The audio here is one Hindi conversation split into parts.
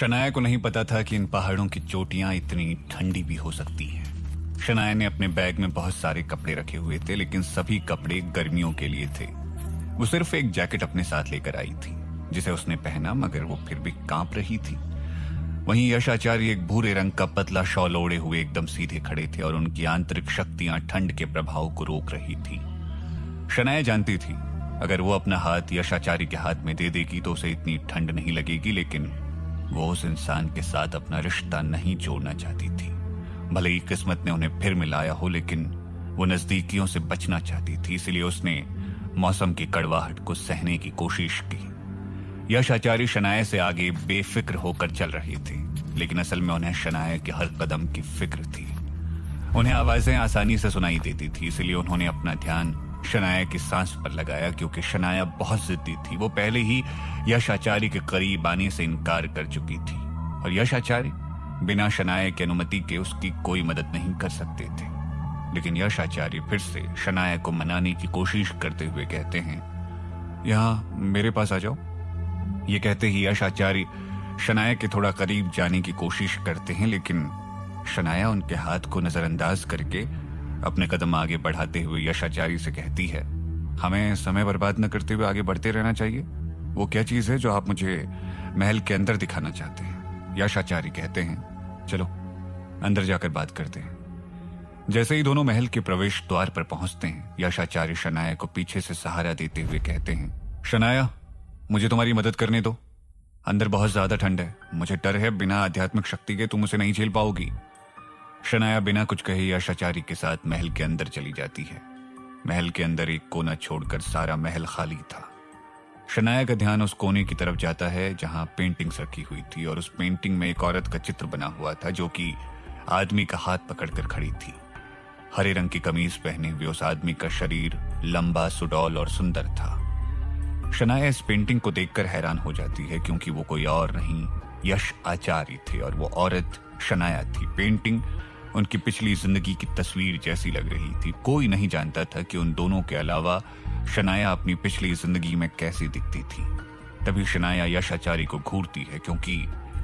शनाया को नहीं पता था कि इन पहाड़ों की चोटियां इतनी ठंडी भी हो सकती हैं। शनाया ने अपने बैग में बहुत सारे कपड़े रखे हुए थे, लेकिन सभी कपड़े गर्मियों के लिए थे। वो सिर्फ एक जैकेट अपने साथ लेकर आई थी, जिसे उसने पहना, मगर वो फिर भी कांप रही थी। वहीं यश आचार्य एक भूरे रंग का पतला शॉल ओढ़े हुए एकदम सीधे खड़े थे और उनकी आंतरिक शक्तियां ठंड के प्रभाव को रोक रही थी। शनाया जानती थी अगर वो अपना हाथ यश आचार्य के हाथ में दे देगी तो उसे इतनी ठंड नहीं लगेगी, लेकिन वो उस इंसान के साथ अपना रिश्ता नहीं जोड़ना चाहती थी। भले ही किस्मत ने उन्हें फिर मिलाया हो, लेकिन वो नजदीकियों से बचना चाहती थी, इसलिए उसने मौसम की कड़वाहट को सहने की कोशिश की। यश आचार्य शनाया से आगे बेफिक्र होकर चल रहे थे, लेकिन असल में उन्हें शनाया के हर कदम की फिक्र थी। उन्हें आवाजें आसानी से सुनाई देती थी, इसलिए उन्होंने अपना ध्यान शनाया की सांस पर लगाया, क्योंकि शनाया बहुत जिद्दी थी। वो पहले ही यश आचार्य के करीब आने से इनकार कर चुकी थी और यश आचार्य बिना शनाया की अनुमति के उसकी कोई मदद नहीं कर सकते थे। लेकिन यश आचार्य फिर से शनाया को मनाने की कोशिश करते हुए कहते हैं, यहाँ मेरे पास आ जाओ। ये कहते ही यश आचार्य शनाया के थोड़ा करीब जाने की कोशिश करते हैं, लेकिन शनाया उनके हाथ को नजरअंदाज करके अपने कदम आगे बढ़ाते हुए यश आचार्य से कहती है, हमें समय बर्बाद न करते हुए आगे बढ़ते रहना चाहिए। वो क्या चीज है जो आप मुझे महल के अंदर दिखाना चाहते हैं? यश आचार्य कहते हैं, चलो अंदर जाकर बात करते हैं। जैसे ही दोनों महल के प्रवेश द्वार पर पहुंचते हैं, यश आचार्य शनाया को पीछे से सहारा देते हुए कहते हैं, शनाया मुझे तुम्हारी मदद करने दो। अंदर बहुत ज्यादा ठंड है, मुझे डर है बिना आध्यात्मिक शक्ति के तुम उसे नहीं झेल पाओगी। शनाया बिना कुछ कहे यश आचार्य के साथ महल के अंदर चली जाती है। महल के अंदर एक कोना छोड़कर सारा महल खाली था। शनाया का ध्यान उस कोने की तरफ जाता है जहां पेंटिंग्स रखी हुई थी, और उस पेंटिंग में एक औरत का चित्र बना हुआ था जो कि आदमी का हाथ पकड़कर खड़ी थी। हरे रंग की कमीज पहने हुए उस आदमी का शरीर लंबा, सुडौल और सुंदर था। शनाया इस पेंटिंग को देखकर हैरान हो जाती है, क्योंकि वो कोई और नहीं यश आचार्य थे और वो औरत शनाया थी। पेंटिंग उनकी पिछली जिंदगी की तस्वीर जैसी लग रही थी। कोई नहीं जानता था कि उन दोनों के अलावा शनाया अपनी पिछली जिंदगी में कैसी दिखती थी। तभी शनाया यश आचार्य को घूरती है, क्योंकि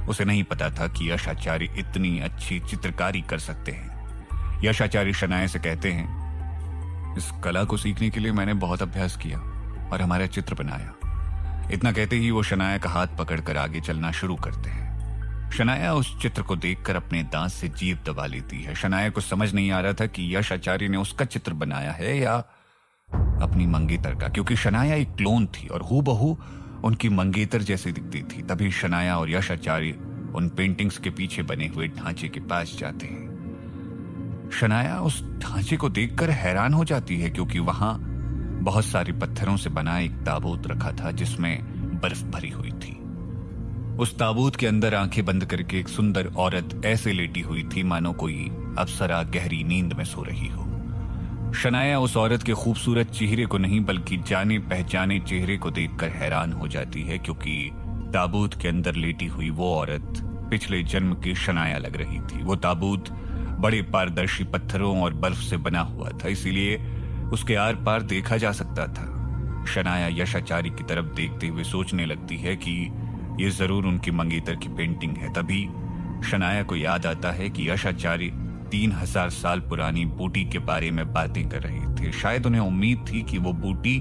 उसे नहीं पता था कि यश आचार्य इतनी अच्छी चित्रकारी कर सकते हैं। यश आचार्य शनाया से कहते हैं, इस कला को सीखने के लिए मैंने बहुत अभ्यास किया और हमारा चित्र बनाया। इतना कहते ही वो शनाया का हाथ पकड़कर आगे चलना शुरू करते हैं। शनाया उस चित्र को देखकर अपने दांत से जीभ दबा लेती है। शनाया को समझ नहीं आ रहा था कि यश आचार्य ने उसका चित्र बनाया है या अपनी मंगेतर का, क्योंकि शनाया एक क्लोन थी और हूबहू उनकी मंगेतर जैसी दिखती थी। तभी शनाया और यश आचार्य उन पेंटिंग्स के पीछे बने हुए ढांचे के पास जाते हैं। शनाया उस ढांचे को देखकर हैरान हो जाती है, क्योंकि वहां बहुत सारे पत्थरों से बना एक ताबूत रखा था जिसमें बर्फ भरी हुई थी। उस ताबूत के अंदर आंखें बंद करके एक सुंदर औरत ऐसे लेटी हुई थी मानो कोई अप्सरा गहरी नींद में सो रही हो। शनाया उस औरत के खूबसूरत चेहरे को नहीं बल्कि जाने पहचाने चेहरे को देखकर हैरान हो जाती है, क्योंकि ताबूत के अंदर लेटी हुई वो औरत पिछले जन्म की शनाया लग रही थी। वो ताबूत बड़े पारदर्शी पत्थरों और बर्फ से बना हुआ था, इसीलिए उसके आर पार देखा जा सकता था। शनाया यश आचार्य की तरफ देखते हुए सोचने लगती है कि ये जरूर उनकी मंगेतर की पेंटिंग है। तभी शनाया को याद आता है कि यश आचार्य 3000 साल पुरानी बूटी के बारे में बातें कर रहे थे। शायद उन्हें उम्मीद थी कि वो बूटी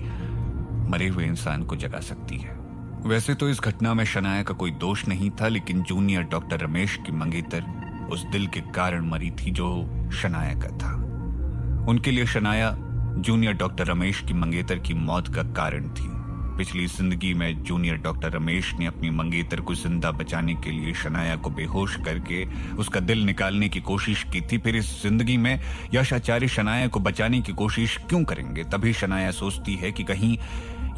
मरे हुए इंसान को जगा सकती है। वैसे तो इस घटना में शनाया का कोई दोष नहीं था, लेकिन जूनियर डॉक्टर रमेश की मंगेतर उस दिल के कारण मरी थी जो शनाया का था। उनके लिए शनाया जूनियर डॉक्टर रमेश की मंगेतर की मौत का कारण थी। पिछली जिंदगी में जूनियर डॉक्टर रमेश ने अपनी मंगेतर को जिंदा बचाने के लिए शनाया को बेहोश करके उसका दिल निकालने की कोशिश की थी। फिर इस जिंदगी में यश आचार्य शनाया को बचाने की कोशिश क्यों करेंगे? तभी शनाया सोचती है कि कहीं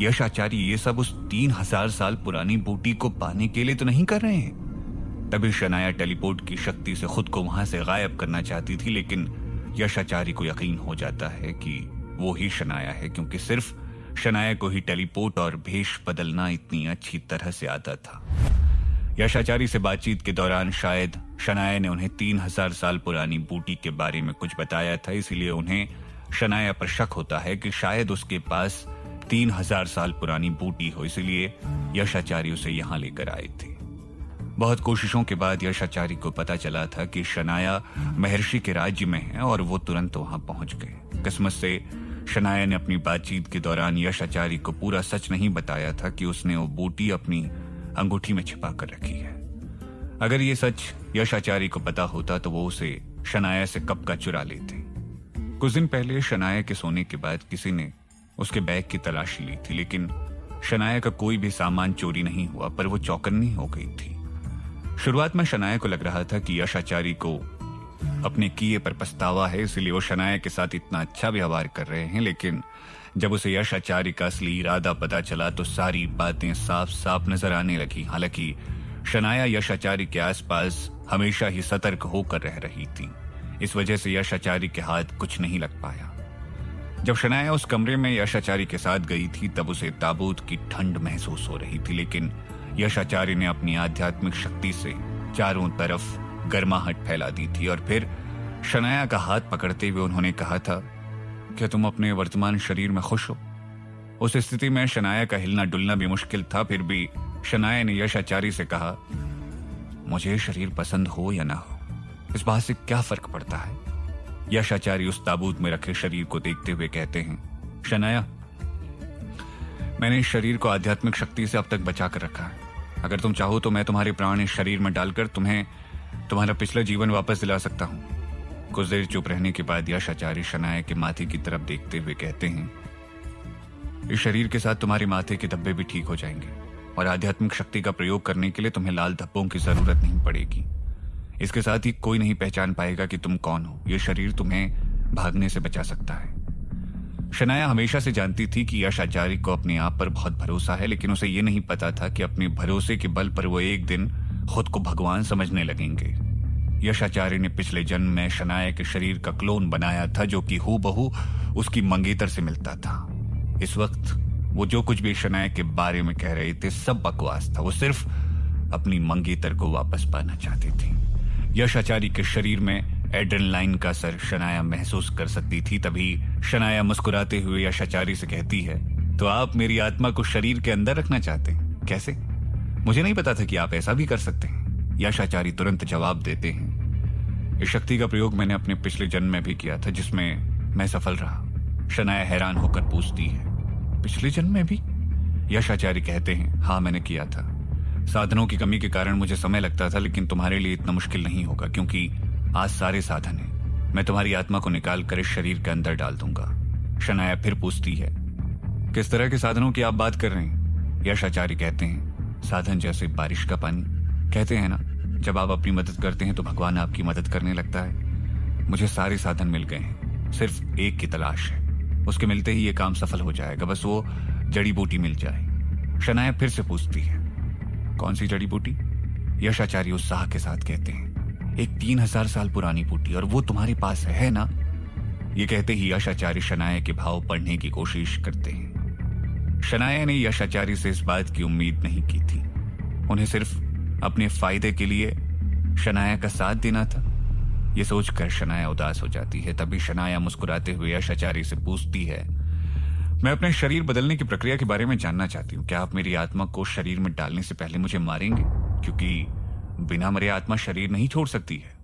यश आचार्य ये सब उस 3000 साल पुरानी बूटी को पाने के लिए तो नहीं कर रहे हैं। तभी शनाया टेलीपोर्ट की शक्ति से खुद को वहां से गायब करना चाहती थी, लेकिन यश आचार्य को यकीन हो जाता है कि वो ही शनाया है, क्योंकि सिर्फ शनाया को ही टेलीपोर्ट और भेष बदलना इतनी अच्छी तरह से आता था। यश आचार्य से बातचीत के दौरान शायद शनाया ने उन्हें 3000 साल पुरानी बूटी के बारे में कुछ बताया था, इसीलिए उन्हें शनाया पर शक होता है कि शायद उसके पास 3000 साल पुरानी बूटी हो, इसलिए यश आचार्य उसे यहां लेकर आए थे। बहुत कोशिशों के बाद यशाचारी को पता चला था कि शनाया महर्षि के राज्य में है और वो तुरंत वहां पहुंच गए। किस्मत से शनाया ने अपनी बातचीत के दौरान यशाचारी को पूरा सच नहीं बताया था कि उसने वो बूटी अपनी अंगूठी में छिपा कर रखी है। अगर ये सच यशाचारी को पता होता तो वो उसे शनाया से कब का चुरा लेते। कुछ दिन पहले शनाया के सोने के बाद किसी ने उसके बैग की तलाशी ली थी, लेकिन शनाया का कोई भी सामान चोरी नहीं हुआ, पर वो चौकन्नी हो गई थी। शुरुआत में शनाया को लग रहा था कि यशाचारी को अपने किए पर पछतावा है, इसलिए वो शनाया के साथ इतना अच्छा व्यवहार कर रहे हैं। लेकिन जब उसे यशाचारी का असली इरादा पता चला तो सारी बातें साफ साफ नजर आने लगी। हालांकि शनाया यशाचारी के आसपास हमेशा ही सतर्क होकर रह रही थी, इस वजह से यशाचारी के हाथ कुछ नहीं लग पाया। जब शनाया उस कमरे में यशाचारी के साथ गई थी तब उसे ताबूत की ठंड महसूस हो रही थी, लेकिन यशाचारी ने अपनी आध्यात्मिक शक्ति से चारों तरफ गर्माहट फैला दी थी। और फिर शनाया का हाथ पकड़ते हुए उन्होंने कहा था, क्या तुम अपने वर्तमान शरीर में खुश हो? उस स्थिति में शनाया का हिलना डुलना भी मुश्किल था। फिर भी शनाया ने यशाचारी से कहा, मुझे शरीर पसंद हो या ना हो, इस बात से क्या फर्क पड़ता है? यशाचारी उस ताबूत में रखे शरीर को देखते हुए कहते हैं, शनाया, मैंने इस शरीर को आध्यात्मिक शक्ति से अब तक बचा कर रखा है। अगर तुम चाहो तो मैं तुम्हारे प्राण इस शरीर में डालकर तुम्हें तुम्हारा पिछला जीवन वापस दिला सकता हूं। कुछ देर चुप रहने के बाद यशाचारी शनाया के माथे की तरफ देखते हुए कहते हैं, इस शरीर के साथ तुम्हारे माथे के धब्बे भी ठीक हो जाएंगे और आध्यात्मिक शक्ति का प्रयोग करने के लिए तुम्हें लाल धब्बों की जरूरत नहीं पड़ेगी। इसके साथ ही कोई नहीं पहचान पाएगा कि तुम कौन हो। यह शरीर तुम्हें भागने से बचा सकता है। शनाया हमेशा से जानती थी कि यशाचारी को अपने आप पर बहुत भरोसा है, लेकिन उसे यह नहीं पता था कि अपने भरोसे के बल पर वो एक दिन खुद को भगवान समझने लगेंगे। यशाचारी ने पिछले जन्म में शनाया के शरीर का क्लोन बनाया था, जो कि हूबहू उसकी मंगेतर से मिलता था। इस वक्त वो जो कुछ भी शनाया के बारे में कह रहे थे सब बकवास था। वो सिर्फ अपनी मंगेतर को वापस पाना चाहती थी। यशाचारी के शरीर में एड्रेनलाइन का असर शनाया महसूस कर सकती थी। तभी शनाया मुस्कुराते हुए यशाचारी से कहती है, तो आप मेरी आत्मा को शरीर के अंदर रखना चाहते हैं? कैसे? मुझे नहीं पता था कि आप ऐसा भी कर सकते हैं। यशाचारी तुरंत जवाब देते हैं, इस शक्ति का प्रयोग मैंने अपने पिछले जन्म में भी किया था, जिसमें मैं सफल रहा। शनाया हैरान होकर पूछती है, पिछले जन्म में भी? यशाचारी कहते हैं, हाँ मैंने किया था। साधनों की कमी के कारण मुझे समय लगता था, लेकिन तुम्हारे लिए इतना मुश्किल नहीं होगा, क्योंकि आज सारे साधन हैं। मैं तुम्हारी आत्मा को निकाल कर इस शरीर के अंदर डाल दूंगा। शनाया फिर पूछती है, किस तरह के साधनों की आप बात कर रहे हैं? यशाचारी कहते हैं, साधन जैसे बारिश का पानी। कहते हैं ना, जब आप अपनी मदद करते हैं तो भगवान आपकी मदद करने लगता है। मुझे सारे साधन मिल गए हैं, सिर्फ एक की तलाश है। उसके मिलते ही ये काम सफल हो जाएगा, बस वो जड़ी बूटी मिल जाए। शनाया फिर से पूछती है, कौन सी जड़ी बूटी? यशाचारी उत्साह के साथ कहते हैं, एक 3000 साल पुरानी बूटी, और वो तुम्हारे पास है ना? ये कहते ही यशाचारी शनाया के भाव पढ़ने की कोशिश करते हैं। शनाया ने यशाचारी से इस बात की उम्मीद नहीं की थी। उन्हें सिर्फ अपने फायदे के लिए शनाया का साथ देना था। ये सोचकर शनाया उदास हो जाती है। तभी शनाया मुस्कुराते हुए यशाचारी से पूछती है, मैं अपने शरीर बदलने की प्रक्रिया के बारे में जानना चाहती हूँ। क्या आप मेरी आत्मा को शरीर में डालने से पहले मुझे मारेंगे? क्योंकि बिना मरे आत्मा शरीर नहीं छोड़ सकती है।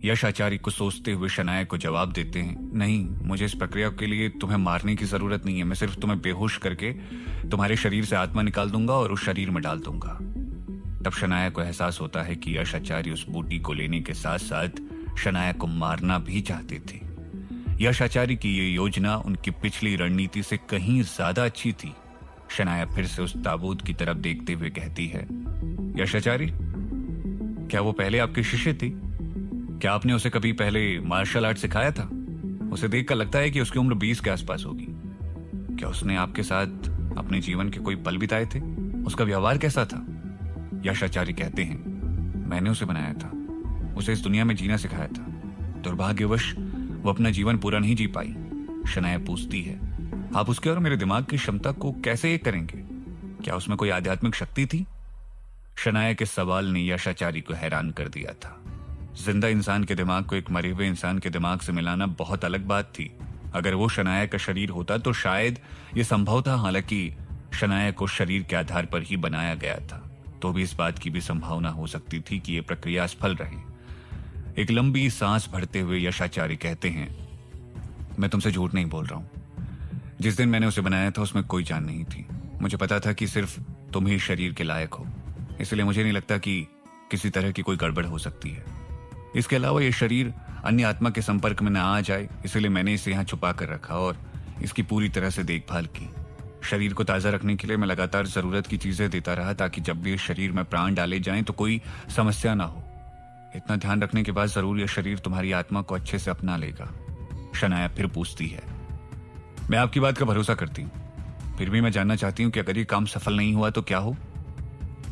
यशाचारी को सोचते हुए शनाया को जवाब देते हैं, नहीं, मुझे इस प्रक्रिया के लिए तुम्हें मारने की जरूरत नहीं है। मैं सिर्फ तुम्हें बेहोश करके तुम्हारे शरीर से आत्मा निकाल दूंगा और उस शरीर में डाल दूंगा। तब शनाया को एहसास होता है कि यशाचारी उस बूटी को लेने के साथ साथ शनाया को मारना भी चाहते थे। यशाचारी की ये योजना उनकी पिछली रणनीति से कहीं ज्यादा अच्छी थी। शनाया फिर से उस ताबूत की तरफ देखते हुए कहती है, यशाचारी, क्या वो पहले आपके शिष्य थी? क्या आपने उसे कभी पहले मार्शल आर्ट सिखाया था? उसे देखकर लगता है कि उसकी उम्र 20 के आसपास होगी। क्या उसने आपके साथ अपने जीवन के कोई पल बिताए थे? उसका व्यवहार कैसा था? यशाचारी कहते हैं, मैंने उसे बनाया था, उसे इस दुनिया में जीना सिखाया था। दुर्भाग्यवश वो अपना जीवन पूरा नहीं जी पाई। शनाया पूछती है, आप उसके और मेरे दिमाग की क्षमता को कैसे एक करेंगे? क्या उसमें कोई आध्यात्मिक शक्ति थी? शनाया के सवाल ने यशाचारी को हैरान कर दिया था। जिंदा इंसान के दिमाग को एक मरे हुए इंसान के दिमाग से मिलाना बहुत अलग बात थी। अगर वो शनाया का शरीर होता तो शायद ये संभव था। हालांकि शनाया को शरीर के आधार पर ही बनाया गया था। तो भी इस बात की भी संभावना हो सकती थी कि यह प्रक्रिया असफल रहे। एक लंबी सांस भरते हुए यशाचार्य कहते हैं, मैं तुमसे झूठ नहीं बोल रहा हूं। जिस दिन मैंने उसे बनाया था उसमें कोई जान नहीं थी। मुझे पता था कि सिर्फ तुम ही शरीर के लायक हो, इसलिए मुझे नहीं लगता कि किसी तरह की कोई गड़बड़ हो सकती है। इसके अलावा यह शरीर अन्य आत्मा के संपर्क में न आ जाए, इसलिए मैंने इसे यहाँ छुपा कर रखा और इसकी पूरी तरह से देखभाल की। शरीर को ताज़ा रखने के लिए मैं लगातार जरूरत की चीजें देता रहा ताकि जब भी इस शरीर में प्राण डाले जाएं तो कोई समस्या ना हो। इतना ध्यान रखने के बाद जरूर यह शरीर तुम्हारी आत्मा को अच्छे से अपना लेगा। शनाया फिर पूछती है, मैं आपकी बात का भरोसा करती हूँ, फिर भी मैं जानना चाहती हूँ कि अगर ये काम सफल नहीं हुआ तो क्या हो।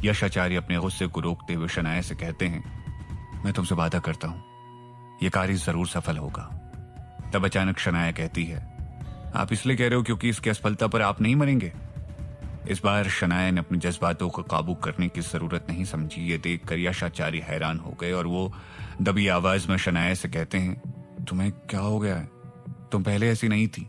यशाचार्य अपने गुस्से को रोकते हुए शनाया से कहते हैं, मैं तुमसे वादा करता हूं यह कार्य जरूर सफल होगा। तब अचानक शनाया कहती है, आप इसलिए कह रहे हो क्योंकि इसकी असफलता पर आप नहीं मरेंगे। इस बार शनाया ने अपने जज्बातों को काबू करने की जरूरत नहीं समझी। ये देखकर यशाचार्य हैरान हो गए और वो दबी आवाज में शनाया से कहते हैं, तुम्हें क्या हो गया है? तुम पहले ऐसी नहीं थी।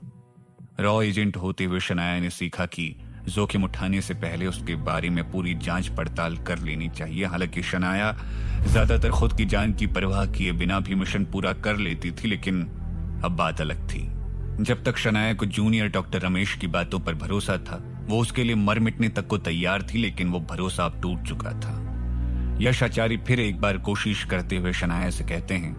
रॉ एजेंट होते हुए शनाया ने सीखा कि जोखिम उठाने से पहले उसके बारे में पूरी जांच पड़ताल कर लेनी चाहिए। हालांकि शनाया ज्यादातर खुद की जान की परवाह किए बिना भी मिशन पूरा कर लेती थी, लेकिन अब बात अलग थी। जब तक शनाया को जूनियर डॉक्टर रमेश की बातों पर भरोसा था, वो उसके लिए मर मिटने तक को तैयार थी, लेकिन वो भरोसा अब टूट चुका था। यशाचार्य फिर एक बार कोशिश करते हुए शनाया से कहते हैं,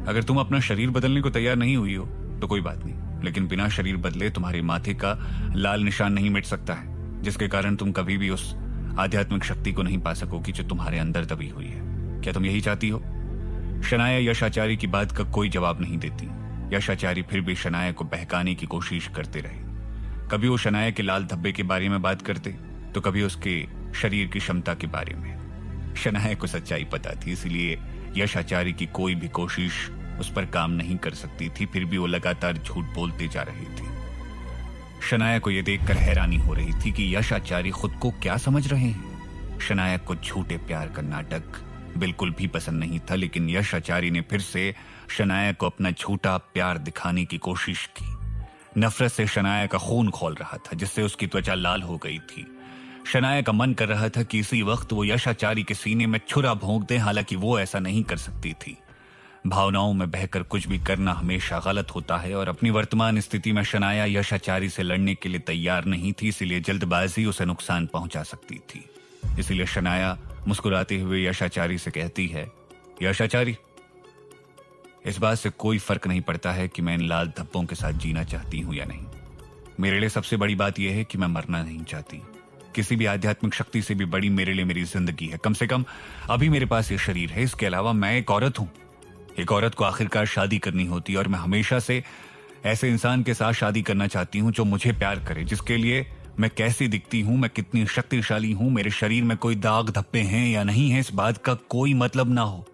अगर तुम अपना शरीर बदलने को तैयार नहीं हुई हो तो कोई बात नहीं, लेकिन बिना शरीर बदले तुम्हारे माथे का लाल निशान नहीं मिट सकता है, जिसके कारण तुम कभी भी उस आध्यात्मिक शक्ति को नहीं पा सकोगी जो तुम्हारे अंदर दबी हुई है। क्या तुम यही चाहती हो? शनाया यशाचार्य की बात का कोई जवाब नहीं देती। यशाचार्य फिर भी शनाया को बहकाने की कोशिश करते रहे। कभी वो शनाया के लाल धब्बे के बारे में बात करते तो कभी उसके शरीर की क्षमता के बारे में। शनाया को सच्चाई पता थी, इसलिए यशाचार्य की कोई भी कोशिश उस पर काम नहीं कर सकती थी। फिर भी वो लगातार झूठ बोलते जा रही थी। शनाया को यह देखकर हैरानी हो रही थी कि यशाचार्य खुद को क्या समझ रहे हैं। शनाया को झूठे प्यार का नाटक बिल्कुल भी पसंद नहीं था, लेकिन यशाचार्य ने फिर से शनाया को अपना झूठा प्यार दिखाने की कोशिश की। नफरत से शनाया का खून खौल रहा था, जिससे उसकी त्वचा लाल हो गई थी। शनाया का मन कर रहा था कि इसी वक्त वो यशाचार्य के सीने में छुरा भोंक दे, हालांकि वो ऐसा नहीं कर सकती थी। भावनाओं में बहकर कुछ भी करना हमेशा गलत होता है और अपनी वर्तमान स्थिति में शनाया यशाचार्य से लड़ने के लिए तैयार नहीं थी, इसलिए जल्दबाजी उसे नुकसान पहुंचा सकती थी। इसलिए शनाया मुस्कुराते हुए यशाचार्य से कहती है, यशाचार्य, इस बात से कोई फर्क नहीं पड़ता है कि मैं इन लाल धब्बों के साथ जीना चाहती हूं या नहीं। मेरे लिए सबसे बड़ी बात यह है कि मैं मरना नहीं चाहती। किसी भी आध्यात्मिक शक्ति से भी बड़ी मेरे लिए मेरी जिंदगी है। कम से कम अभी मेरे पास ये शरीर है। इसके अलावा मैं एक औरत हूं। एक औरत को आखिरकार शादी करनी होती है और मैं हमेशा से ऐसे इंसान के साथ शादी करना चाहती हूं जो मुझे प्यार करे, जिसके लिए मैं कैसी दिखती हूं, मैं कितनी शक्तिशाली हूं, मेरे शरीर में कोई दाग धब्बे हैं या नहीं है, इस बात का कोई मतलब ना हो।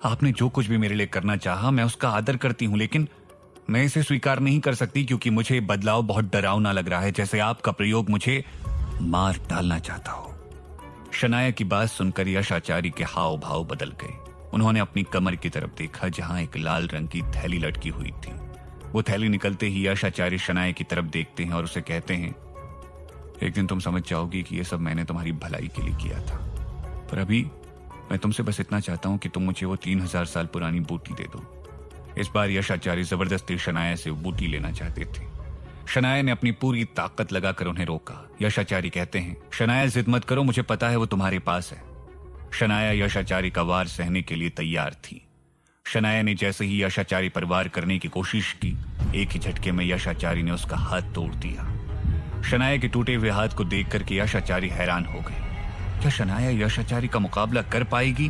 आपने जो कुछ भी मेरे लिए करना चाहा मैं उसका आदर करती हूं, लेकिन मैं इसे स्वीकार नहीं कर सकती क्योंकि मुझे बदलाव बहुत डरावना लग रहा है, जैसे आपका प्रयोग मुझे मार डालना चाहता हो। शनाया की बात सुनकर यशाचार्य के हाव भाव बदल गए। उन्होंने अपनी कमर की तरफ देखा जहां एक लाल रंग की थैली लटकी हुई थी। वो थैली निकलते ही यशाचार्य शनाया की तरफ देखते हैं और उसे कहते हैं, एक दिन तुम समझ जाओगी कि यह सब मैंने तुम्हारी भलाई के लिए किया था, पर अभी मैं तुमसे बस इतना चाहता हूं कि तुम मुझे वो 3000 साल पुरानी बूटी दे दो। इस बार यशाचार्य जबरदस्ती शनाया से वो बूटी लेना चाहते थे। शनाया ने अपनी पूरी ताकत लगाकर उन्हें रोका। यशाचार्य कहते हैं, शनाया जिद मत करो, मुझे पता है वो तुम्हारे पास है। शनाया यशाचार्य का वार सहने के लिए तैयार थी। शनाया ने जैसे ही यशाचार्य पर वार करने की कोशिश की, एक ही झटके में यशाचार्य ने उसका हाथ तोड़ दिया। शनाया के टूटे हुए हाथ को देख करके यशाचार्य हैरान हो गए। क्या शनाया यशाचार्य का मुकाबला कर पाएगी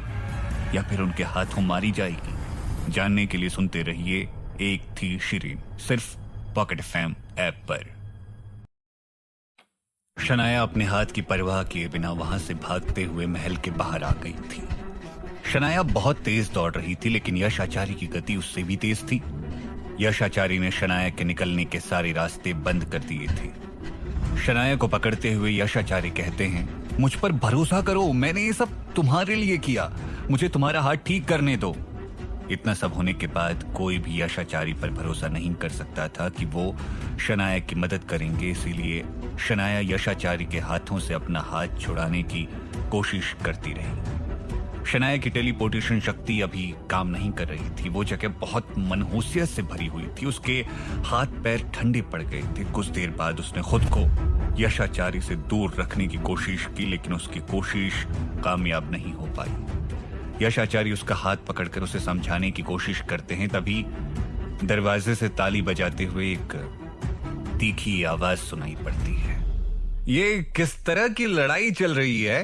या फिर उनके हाथों मारी जाएगी? जानने के लिए सुनते रहिए एक थी शिरीन, सिर्फ पॉकेट एफएम ऐप पर। शनाया अपने हाथ की परवाह किए बिना वहां से भागते हुए महल के बाहर आ गई थी। शनाया बहुत तेज दौड़ रही थी, लेकिन यशाचार्य की गति उससे भी तेज थी। यशाचार्य ने शनाया के निकलने के सारे रास्ते बंद कर दिए थे। शनाया को पकड़ते हुए यशाचार्य कहते हैं, मुझ पर भरोसा करो, मैंने ये सब तुम्हारे लिए किया, मुझे तुम्हारा हाथ ठीक करने दो। इतना सब होने के बाद कोई भी यशाचार्य पर भरोसा नहीं कर सकता था कि वो शनाया की मदद करेंगे, इसीलिए शनाया यशाचार्य के हाथों से अपना हाथ छुड़ाने की कोशिश करती रही। शनाया की टेलीपोर्टेशन शक्ति अभी काम नहीं कर रही थी। वो जगह बहुत मनहूसियत से भरी हुई थी। उसके हाथ पैर ठंडे पड़ गए थे। कुछ देर बाद उसने खुद को यशाचारी से दूर रखने की कोशिश की, लेकिन उसकी कोशिश कामयाब नहीं हो पाई। यशाचारी उसका हाथ पकड़कर उसे समझाने की कोशिश करते हैं, तभी दरवाजे से ताली बजाते हुए एक तीखी आवाज सुनाई पड़ती है। ये किस तरह की लड़ाई चल रही है?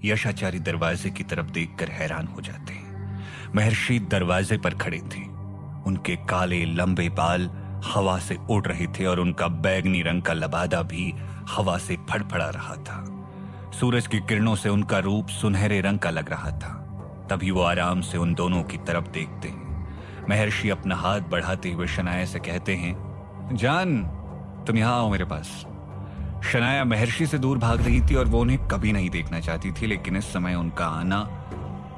यशाचारी दरवाजे की तरफ देखकर हैरान हो जाते हैं। महर्षि दरवाजे पर खड़े थे। उनके काले लंबे बाल हवा से उड़ रहे थे और उनका बैगनी रंग का लबादा भी हवा से फड़फड़ा रहा था। सूरज की किरणों से उनका रूप सुनहरे रंग का लग रहा था। तभी वो आराम से उन दोनों की तरफ देखते हैं। महर्षि अपना हाथ बढ़ाते हुए शनाया से कहते हैं, जान, तुम यहां आओ मेरे पास। शनाया महर्षि से दूर भाग रही थी और वो उन्हें कभी नहीं देखना चाहती थी, लेकिन इस समय उनका आना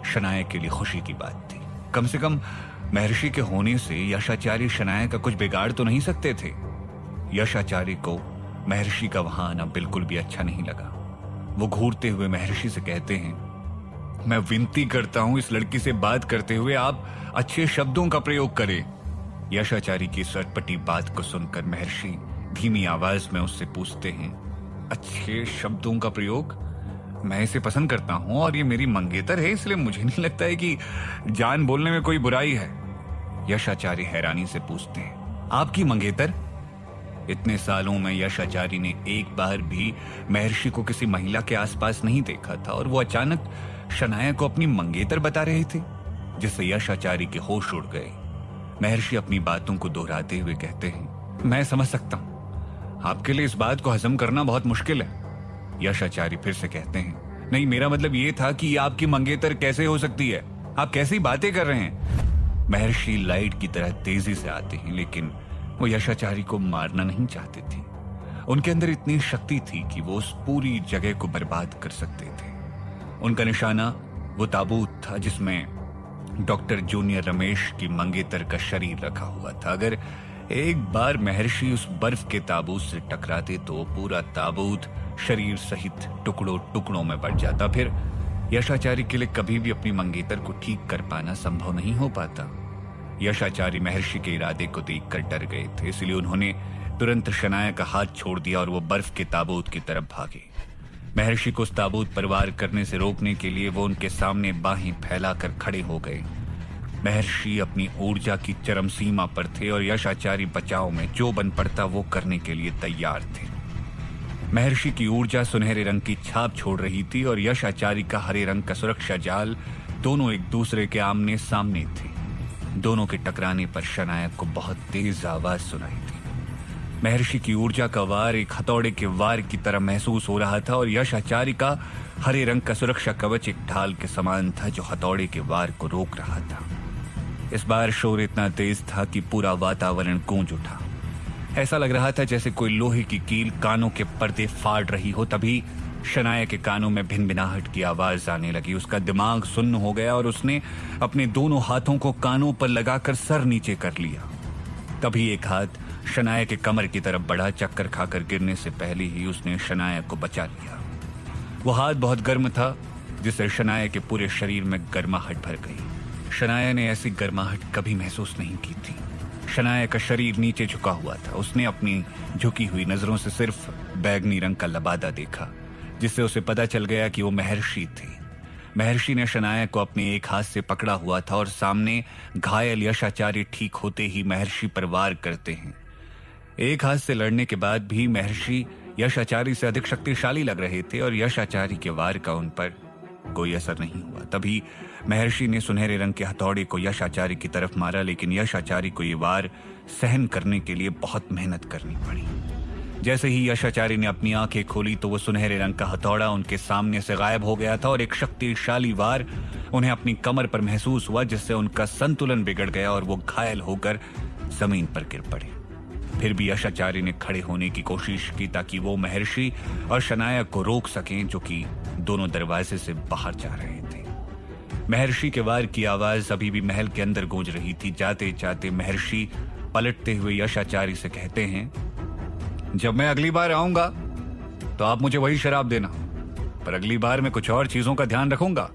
शनाया के लिए खुशी की बात थी। कम से कम महर्षि के होने से यशाचारी शनाया का कुछ बिगाड़ तो नहीं सकते थे। यशाचारी को महर्षि का वहां आना बिल्कुल भी अच्छा नहीं लगा। वो घूरते हुए महर्षि से कहते हैं, मैं विनती करता हूं इस लड़की से बात करते हुए आप अच्छे शब्दों का प्रयोग करें। यशाचारी की इस अटपटी बात को सुनकर महर्षि धीमी आवाज में उससे पूछते हैं, अच्छे शब्दों का प्रयोग? मैं इसे पसंद करता हूं और ये मेरी मंगेतर है, इसलिए मुझे नहीं लगता है कि जान बोलने में कोई बुराई है। यशाचारी हैरानी से पूछते हैं, आपकी मंगेतर? इतने सालों में यशाचारी ने एक बार भी महर्षि को किसी महिला के आसपास नहीं देखा था और वो अचानक शनाया को अपनी मंगेतर बता रहे थे, जिससे यशाचारी के होश उड़ गए। महर्षि अपनी बातों को दोहराते हुए कहते हैं, मैं समझ सकता हूं, आपके लिए इस बात को हजम करना बहुत मुश्किल है। यशाचारी फिर से कहते हैं, नहीं, मेरा मतलब ये था कि आपकी मंगेतर कैसे हो सकती है? आप कैसी बातें कर रहे हैं? महर्षि लाइट की तरह तेजी से आते हैं, लेकिन वो यशाचारी को मारना नहीं चाहते थे। उनके अंदर इतनी शक्ति थी कि वो उस पूरी जगह को बर्बाद कर सकते थे। उनका निशाना वो ताबूत था जिसमें डॉक्टर जूनियर रमेश की मंगेतर का शरीर रखा हुआ था। अगर एक बार महर्षि उस बर्फ के ताबूत से टकराते तो पूरा ताबूत शरीर सहित टुकड़ों टुकड़ों में बढ़ जाता। फिर यशाचारी के लिए कभी भी अपनी मंगेतर को ठीक कर पाना संभव नहीं हो पाता। यशाचारी महर्षि के इरादे को देखकर डर गए थे, इसलिए उन्होंने तुरंत शनाया का हाथ छोड़ दिया और वो बर्फ के ताबूत की तरफ भागे। महर्षि को उस ताबूत पर वार करने से रोकने के लिए वो उनके सामने बाहें फैलाकर खड़े हो गए। महर्षि अपनी ऊर्जा की चरम सीमा पर थे और यशाचारी बचाव में जो बन पड़ता वो करने के लिए तैयार थे। महर्षि की ऊर्जा सुनहरे रंग की छाप छोड़ रही थी और यशाचारी का हरे रंग का सुरक्षा जाल, दोनों एक दूसरे के आमने सामने थे। दोनों के टकराने पर शनाया को बहुत तेज आवाज सुनाई थी। महर्षि की ऊर्जा का वार एक हथौड़े के वार की तरह महसूस हो रहा था और यशाचारी का हरे रंग का सुरक्षा कवच एक ढाल के समान था जो हथौड़े के वार को रोक रहा था। इस बार शोर इतना तेज था कि पूरा वातावरण गूंज उठा। ऐसा लग रहा था जैसे कोई लोहे की कील कानों के पर्दे फाड़ रही हो। तभी शनाया के कानों में भिनभिनाहट की आवाज आने लगी। उसका दिमाग सुन्न हो गया और उसने अपने दोनों हाथों को कानों पर लगाकर सर नीचे कर लिया। तभी एक हाथ शनाया के कमर की तरफ बढ़ा। चक्कर खाकर गिरने से पहले ही उसने शनाया को बचा लिया। वो हाथ बहुत गर्म था, जिससे शनाया के पूरे शरीर में गर्माहट भर गई। शनाया ने ऐसी गर्माहट कभी महसूस नहीं की थी। शनाया का शरीर नीचे झुका हुआ था। उसने अपनी झुकी हुई नजरों से सिर्फ बैगनी रंग का लबादा देखा, जिससे उसे पता चल गया कि वो महर्षि थे। महर्षि ने शनाया को अपने एक हाथ से पकड़ा हुआ था और सामने घायल यशाचारी ठीक होते ही महर्षि पर वार करते हैं। एक हाथ से लड़ने के बाद भी महर्षि यशाचारी से अधिक शक्तिशाली लग रहे थे और यशाचारी के वार का उन पर कोई असर नहीं हुआ। तभी महर्षि ने सुनहरे रंग के हथौड़े को यशाचारी की तरफ मारा, लेकिन यशाचारी को ये वार सहन करने के लिए बहुत मेहनत करनी पड़ी। जैसे ही यशाचारी ने अपनी आंखें खोली तो वो सुनहरे रंग का हथौड़ा उनके सामने से गायब हो गया था और एक शक्तिशाली वार उन्हें अपनी कमर पर महसूस हुआ, जिससे उनका संतुलन बिगड़ गया और वो घायल होकर जमीन पर गिर पड़े। फिर भी यशाचारी ने खड़े होने की कोशिश की ताकि वो महर्षि और शनाया को रोक सकें, जो कि दोनों दरवाजे से बाहर जा रहे थे। महर्षि के वार की आवाज अभी भी महल के अंदर गूंज रही थी। जाते जाते महर्षि पलटते हुए यशाचारी से कहते हैं, जब मैं अगली बार आऊंगा तो आप मुझे वही शराब देना। पर अगली बार मैं कुछ और चीजों का ध्यान रखूंगा।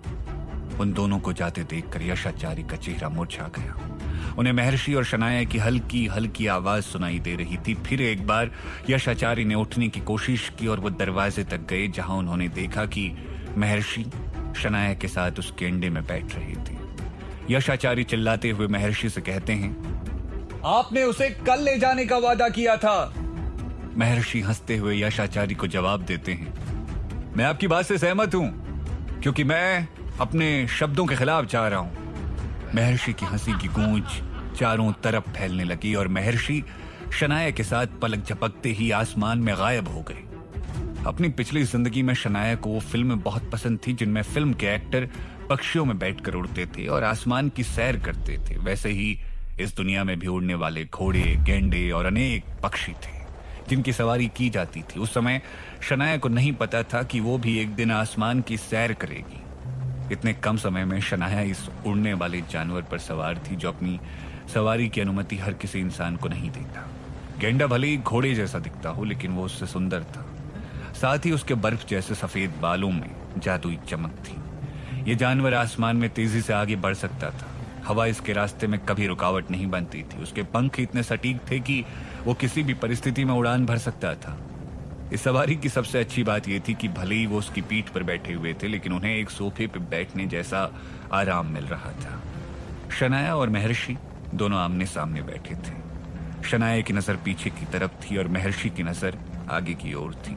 उन दोनों को जाते देखकर यशाचारी का चेहरा मुरझा गया। उन्हें महर्षि और शनाया की हल्की हल्की आवाज सुनाई दे रही थी। फिर एक बार यशाचारी ने उठने की कोशिश की और वो दरवाजे तक गए, जहां उन्होंने देखा कि महर्षि शनाया के साथ उस गेंडे में बैठ रहे थे। यशाचारी चिल्लाते हुए महर्षि से कहते हैं, आपने उसे कल ले जाने का वादा किया था। महर्षि हंसते हुए यशाचारी को जवाब देते हैं, मैं आपकी बात से सहमत हूं, क्योंकि मैं अपने शब्दों के खिलाफ जा रहा हूं। महर्षि की हंसी की गूंज चारों तरफ फैलने लगी और महर्षि शनाया के साथ पलक झपकते ही आसमान में गायब हो गए। अपनी पिछली जिंदगी में शनाया को वो फिल्म बहुत पसंद थी जिनमें फिल्म के एक्टर पक्षियों में बैठकर उड़ते थे और आसमान की सैर करते थे। वैसे ही इस दुनिया में भी उड़ने वाले घोड़े, गेंडे और अनेक पक्षी थे जिनकी सवारी की जाती थी। उस समय शनाया को नहीं पता था कि वो भी एक दिन आसमान की सैर करेगी। इतने कम समय में शनाया इस उड़ने वाले जानवर पर सवार थी जो अपनी सवारी की अनुमति हर किसी इंसान को नहीं देता। गेंडा भले ही घोड़े जैसा दिखता हो, लेकिन वो उससे सुंदर था। साथ ही उसके बर्फ जैसे सफेद बालों में जादुई चमक थी। ये जानवर आसमान में तेजी से आगे बढ़ सकता था। हवा इसके रास्ते में कभी रुकावट नहीं बनती थी। उसके पंख इतने सटीक थे कि वो किसी भी परिस्थिति में उड़ान भर सकता था। इस सवारी की सबसे अच्छी बात यह थी कि भले ही वो उसकी पीठ पर बैठे हुए थे, लेकिन उन्हें एक सोफे पर बैठने जैसा आराम मिल रहा था। शनाया और महर्षि दोनों आमने सामने बैठे थे। शनाया की नजर पीछे की तरफ थी और महर्षि की नजर आगे की ओर थी।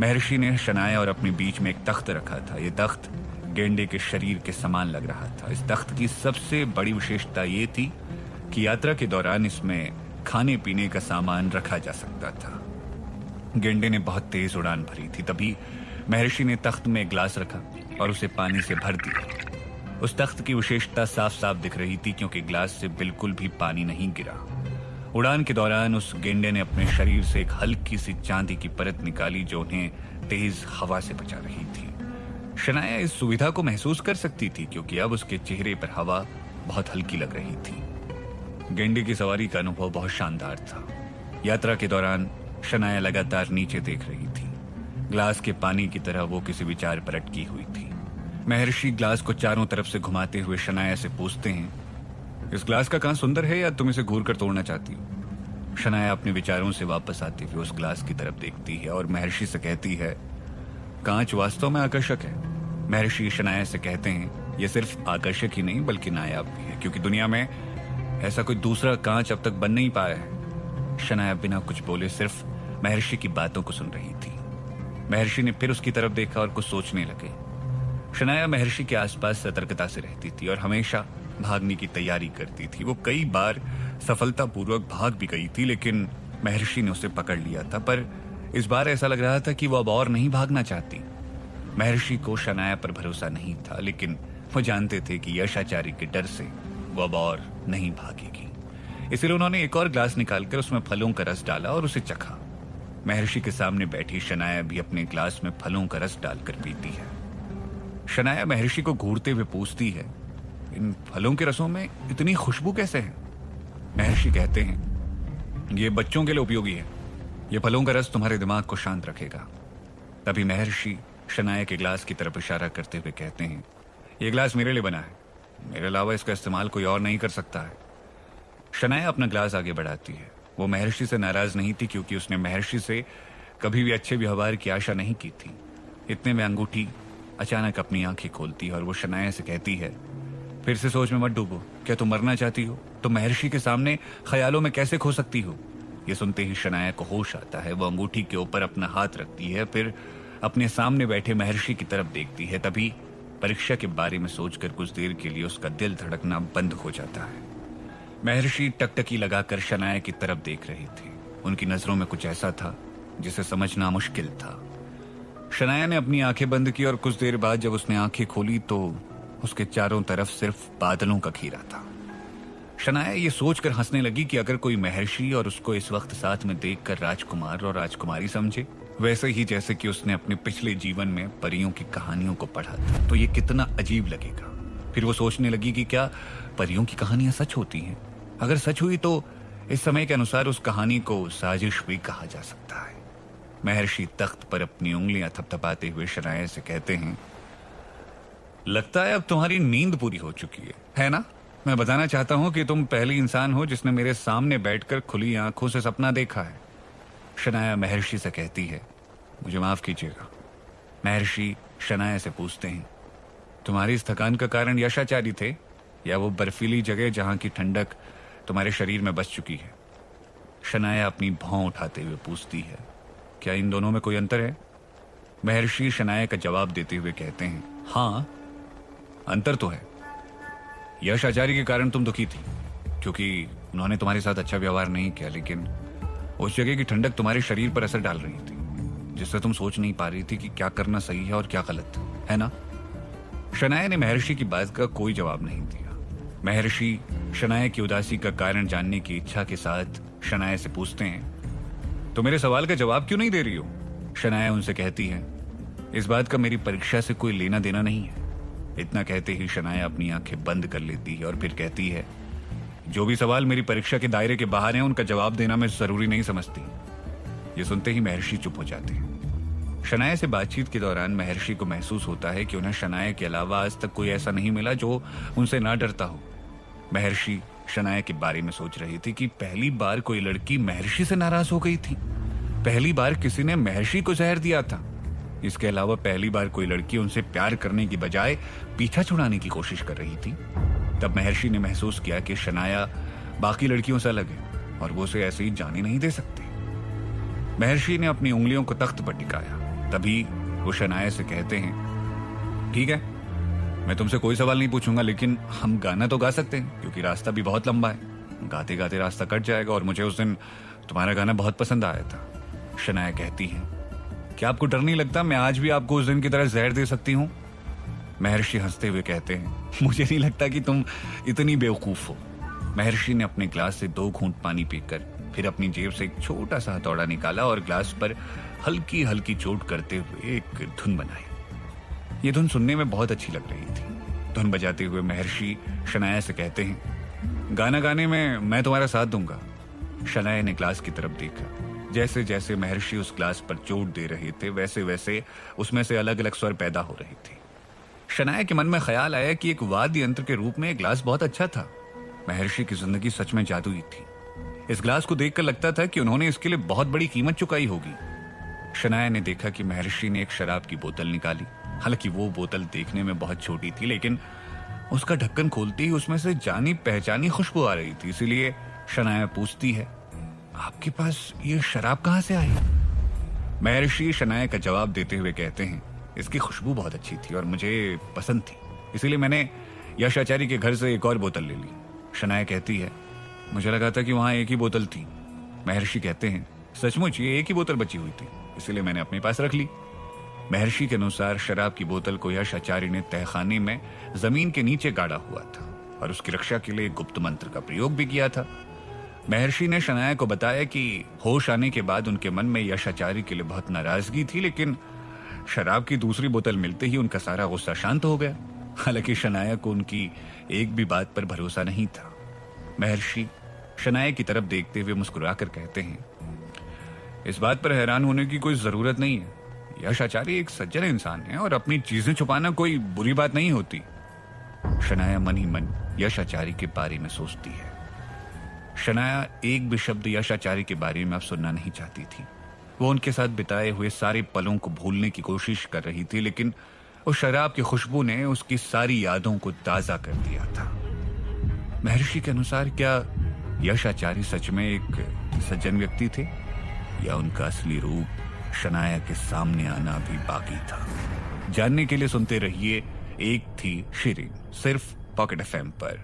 महर्षि ने शनाया और अपने बीच में एक तख्त रखा था। यह तख्त गेंडे के शरीर के समान लग रहा था। इस तख्त की सबसे बड़ी विशेषता यह थी कि यात्रा के दौरान इसमें खाने पीने का सामान रखा जा सकता था। गेंडे ने बहुत तेज उड़ान भरी थी। तभी महर्षि ने तख्त में एक ग्लास रखा और उसे पानी से भर दिया। उस तख्त की विशेषता साफ साफ दिख रही थी क्योंकि ग्लास से बिल्कुल भी पानी नहीं गिरा। उड़ान के दौरान उस गेंडे ने अपने शरीर से एक हल्की सी चांदी की परत निकाली जो उन्हें तेज हवा से बचा रही थी। शनाया इस सुविधा को महसूस कर सकती थी क्योंकि अब उसके चेहरे पर हवा बहुत हल्की लग रही थी। गेंडे की सवारी का अनुभव बहुत शानदार था। यात्रा के दौरान शनाया लगातार नीचे देख रही थी। ग्लास के पानी की तरह वो किसी विचार पर अटकी हुई थी। महर्षि ग्लास को चारों तरफ से घुमाते हुए शनाया से पूछते हैं, इस ग्लास का कांच सुंदर है या तुम इसे घूर कर तोड़ना चाहती हो? शनाया अपने विचारों से वापस आते हुए उस ग्लास की तरफ देखती है और महर्षि से कहती है, कांच वास्तव में आकर्षक है। महर्षि शनाया से कहते हैं, यह सिर्फ आकर्षक ही नहीं बल्कि नायाब भी है, क्योंकि दुनिया में ऐसा कोई दूसरा कांच अब तक बन नहीं पाया है। शनाया बिना कुछ बोले सिर्फ महर्षि की बातों को सुन रही थी। महर्षि ने फिर उसकी तरफ देखा और कुछ सोचने लगे। शनाया महर्षि के आसपास सतर्कता से रहती थी और हमेशा भागने की तैयारी करती थी। वो कई बार सफलतापूर्वक भाग भी गई थी, लेकिन महर्षि ने उसे पकड़ लिया था। पर इस बार ऐसा लग रहा था कि वो अब और नहीं भागना चाहती। महर्षि को शनाया पर भरोसा नहीं था, लेकिन वो जानते थे कि यशाचारी के डर से वो अब और नहीं भागेगी। इसलिए उन्होंने एक और ग्लास निकालकर उसमें फलों का रस डाला और उसे चखा। महर्षि के सामने बैठी शनाया भी अपने ग्लास में फलों का रस डालकर पीती है। शनाया महर्षि को घूरते हुए पूछती है, इन फलों के रसों में इतनी खुशबू कैसे है? महर्षि कहते हैं, ये बच्चों के लिए उपयोगी है। ये फलों का रस तुम्हारे दिमाग को शांत रखेगा। तभी महर्षि शनाया के ग्लास की तरफ इशारा करते हुए कहते हैं, ये ग्लास मेरे लिए बना है। मेरे अलावा इसका इस्तेमाल कोई और नहीं कर सकता है। शनाया अपना ग्लास आगे बढ़ाती है। वो महर्षि से नाराज नहीं थी क्योंकि उसने महर्षि से कभी भी अच्छे व्यवहार की आशा नहीं की थी। इतने में अंगूठी अचानक अपनी आंखें खोलती है और वो शनाया से कहती है, फिर से सोच में मत डूबो। क्या तुम मरना चाहती हो? तुम महर्षि के सामने ख्यालों में कैसे खो सकती हो? ये सुनते ही शनाया को होश आता है। वो अंगूठी के ऊपर अपना हाथ रखती है, फिर अपने सामने बैठे महर्षि की तरफ देखती है। तभी परीक्षा के बारे में सोचकर कुछ देर के लिए उसका दिल धड़कना बंद हो जाता है। महर्षि टकटकी लगाकर शनाया की तरफ देख रहे थे। उनकी नजरों में कुछ ऐसा था जिसे समझना मुश्किल था। शनाया ने अपनी आंखें बंद की और कुछ देर बाद जब उसने आंखें खोली तो उसके चारों तरफ सिर्फ बादलों का घेरा था। शनाया ये सोचकर हंसने लगी कि अगर कोई महर्षि और उसको इस वक्त साथ में देखकर राजकुमार और राजकुमारी समझे, वैसे ही जैसे कि उसने अपने पिछले जीवन में परियों की कहानियों को पढ़ा था, तो ये कितना अजीब लगेगा। फिर वो सोचने लगी कि क्या परियों की कहानियां सच होती हैं? अगर सच हुई तो इस समय के अनुसार उस कहानी को साजिश भी कहा जा सकता है। महर्षि तख्त पर अपनी उंगलियां थपथपाते हुए शनाया से कहते हैं, लगता है अब तुम्हारी नींद पूरी हो चुकी है ना? मैं बताना चाहता हूं कि तुम पहली इंसान हो जिसने मेरे सामने बैठकर खुली आंखों से सपना देखा है। शनाया महर्षि से कहती है, मुझे माफ कीजिएगा। महर्षि शनाया से पूछते हैं, तुम्हारी इस थकान का कारण यशाचारी थे या वो बर्फीली जगह जहां की ठंडक तुम्हारे शरीर में बस चुकी है? शनाया अपनी भौं उठाते हुए पूछती है, क्या इन दोनों में कोई अंतर है? महर्षि शनाया का जवाब देते हुए कहते हैं, हाँ अंतर तो है। यश आचार्य के कारण तुम दुखी थी क्योंकि उन्होंने तुम्हारे साथ अच्छा व्यवहार नहीं किया, लेकिन उस जगह की ठंडक तुम्हारे शरीर पर असर डाल रही थी जिससे तुम सोच नहीं पा रही थी कि क्या करना सही है और क्या गलत है ना? शनाया ने महर्षि की बात का कोई जवाब नहीं दिया। महर्षि शनाया की उदासी का कारण जानने की इच्छा के साथ शनाया से पूछते हैं, तो मेरे सवाल का जवाब क्यों नहीं दे रही हो? शनाया उनसे कहती है, इस बात का मेरी परीक्षा से कोई लेना देना नहीं है। इतना कहते ही शनाया अपनी आंखें बंद कर लेती है और फिर कहती है, जो भी सवाल मेरी परीक्षा के दायरे के बाहर हैं उनका जवाब देना मैं जरूरी नहीं समझती। ये सुनते ही महर्षि चुप हो जाते हैं। शनाया से बातचीत के दौरान महर्षि को महसूस होता है कि उन्हें शनाया के अलावा आज तक कोई ऐसा नहीं मिला जो उनसे ना डरता हो। महर्षि शनाया के बारे में सोच रही थी कि पहली बार कोई लड़की महर्षि से नाराज हो गई थी। पहली बार किसी ने महर्षि को जहर दिया था। इसके अलावा पहली बार कोई लड़की उनसे प्यार करने की बजाय पीछा छुड़ाने की कोशिश कर रही थी। तब महर्षि ने महसूस किया कि शनाया बाकी लड़कियों से अलग है और वो उसे ऐसे ही जाने नहीं दे सकते। महर्षि ने अपनी उंगलियों को तख्त पर टिकाया। तभी वो शनाया से कहते हैं, ठीक है, मैं तुमसे कोई सवाल नहीं पूछूंगा, लेकिन हम गाना तो गा सकते हैं क्योंकि रास्ता भी बहुत लंबा है। गाते गाते रास्ता कट जाएगा और मुझे उस दिन तुम्हारा गाना बहुत पसंद आया था। शनाया कहती है, क्या आपको डर नहीं लगता मैं आज भी आपको उस दिन की तरह जहर दे सकती हूँ? महर्षि हंसते हुए कहते हैं, मुझे नहीं लगता कि तुम इतनी बेवकूफ हो। महर्षि ने अपने ग्लास से 2 घूंट पानी पीकर फिर अपनी जेब से एक छोटा सा हथौड़ा निकाला और ग्लास पर हल्की हल्की चोट करते हुए एक धुन बनाई। ये धुन सुनने में बहुत अच्छी लग रही थी। धुन बजाते हुए महर्षि शनाया से कहते हैं, गाना गाने में मैं तुम्हारा साथ दूंगा। शनाया ने ग्लास की तरफ देखा। जैसे जैसे महर्षि उस ग्लास पर चोट दे रहे थे वैसे वैसे उसमें से अलग अलग स्वर पैदा हो रहे थे। शनाया के मन में ख्याल आया कि एक वाद्य यंत्र के रूप में ग्लास बहुत अच्छा था। महर्षि की जिंदगी सच में जादुई थी। इस ग्लास को देखकर लगता था कि उन्होंने इसके लिए बहुत बड़ी कीमत चुकाई होगी। शनाया ने देखा कि महर्षि ने एक शराब की बोतल निकाली। हालांकि वो बोतल देखने में बहुत छोटी थी, लेकिन उसका ढक्कन खोलते ही उसमें से जानी पहचानी खुशबू आ रही थी। इसीलिए शनाया पूछती है, आपके पास ये शराब कहां से आई? महर्षि शनाया का जवाब देते हुए कहते हैं, इसकी खुशबू बहुत अच्छी थी और मुझे पसंद थी, इसीलिए मैंने यश आचार्य के घर से एक और बोतल ले ली। शनाया कहती है, मुझे लगा था कि वहां एक ही बोतल थी। महर्षि कहते हैं, सचमुच ये एक ही बोतल बची हुई थी, इसीलिए मैंने अपने पास रख ली। महर्षि के अनुसार शराब की बोतल को यश आचार्य ने तहखाने में जमीन के नीचे गाड़ा हुआ था और उसकी रक्षा के लिए गुप्त मंत्र का प्रयोग भी किया था। महर्षि ने शनाया को बताया कि होश आने के बाद उनके मन में यश आचार्य के लिए बहुत नाराजगी थी, लेकिन शराब की दूसरी बोतल मिलते ही उनका सारा गुस्सा शांत हो गया। हालांकि शनाया को उनकी एक भी बात पर भरोसा नहीं था। महर्षि शनाया की तरफ देखते हुए मुस्कुराकर कहते हैं, इस बात पर हैरान होने की कोई जरूरत नहीं है। यश आचार्य एक सज्जन इंसान है और अपनी चीजें छुपाना कोई बुरी बात नहीं होती। शनाया मन ही मन यश आचार्य के बारे में सोचती है। शनाया एक भी शब्द यश आचार्य के बारे में अब सुनना नहीं चाहती थी। वो उनके साथ बिताए हुए सारे पलों को भूलने की कोशिश कर रही थी, लेकिन उस शराब की खुशबू ने उसकी सारी यादों को ताजा कर दिया था। महर्षि के अनुसार क्या यश आचार्य सच में एक सज्जन व्यक्ति थे या उनका असली रूप शनाया के सामने आना भी बाकी था? जानने के लिए सुनते रहिए एक थी शिरीन, सिर्फ पॉकेट एफएम पर।